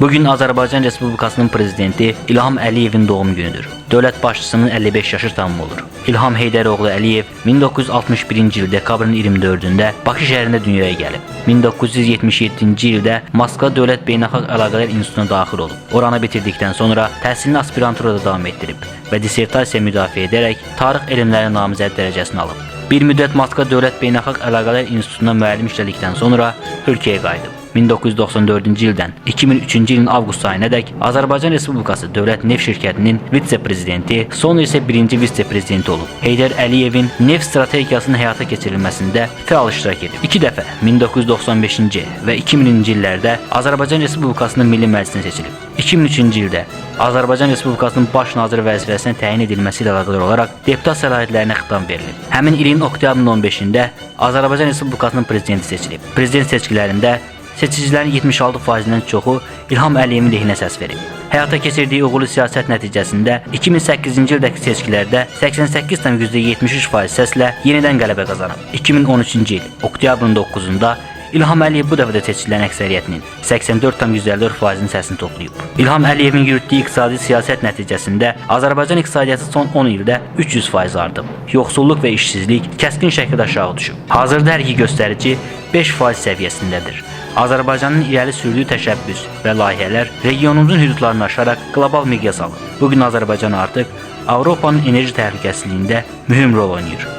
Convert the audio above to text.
Bugün Azərbaycan Respublikasının prezidenti İlham Əliyevin doğum günüdür. Dövlət başçısının 55 yaşı tamam olur. İlham Heydəroğlu Əliyev 1961-ci il dekabrın 24-də Bakı şəhərində dünyaya gəlib. 1977-ci ildə Moskva Dövlət Beynəlxalq Əlaqələr İnstitutuna daxil olub. Oranı bitirdikdən sonra təhsilini aspiranturada davam etdirib və dissertasiya müdafiə edərək tarix elmləri namizəd dərəcəsini alıb. Bir müddət Moskva Dövlət Beynəlxalq Əlaqələr İnstitutuna müəllim işlədikdən sonra Türkiyəyə qayıdıb. 1994-cü ildən 2003-cü ilin avqust ayınadək Azərbaycan Respublikası Dövlət Neft Şirkətinin vitse-prezidenti, sonra isə birinci vitse-prezidenti olub. Heydər Əliyevin neft strategiyasının həyata keçirilməsində fəal iştirak edib. 2 dəfə 1995-ci və 2000-ci illərdə Azərbaycan Respublikasının Milli Məclisinə seçilib. 2003-cü ildə Azərbaycan Respublikasının baş naziri vəzifəsinə təyin edilməsi ilə əlaqədar olaraq deputat səlahiyyətlərinə xitam verilib. Həmin ilin oktyabrın 15-də Azərbaycan Respublikasının prezidenti seçilib. Prezident seçkilərində seçicilərin 76%-dən çoxu İlham Əliyevin lehinə səs verib. Həyata keçirdiyi uğurlu siyasət nəticəsində 2008-ci ildəki seçkilərdə 88,73% səslə yenidən qələbə qazanıb. 2013-cü il oktyabrın 9-da İlham Əliyev bu dəfə də seçicilərin əksəriyyətinin 84,4%-nin səsini toplayıb. İlham Əliyevin yürütdüyü iqtisadi siyasət nəticəsində Azərbaycan iqtisadiyyatı son 10 ildə 300% artıb. Yoxsulluq və işsizlik kəskin şəkildə aşağı düşüb. Hazırda hər iki göstərici 5% səviyyəsindədir. Azərbaycanın irəli sürdüyü təşəbbüs və layihələr regionumuzun hüdudlarını aşaraq qlobal miqyas alır. Bugün Azərbaycan artıq Avropanın enerji təhlükəsizliyində mühüm rol oynayır.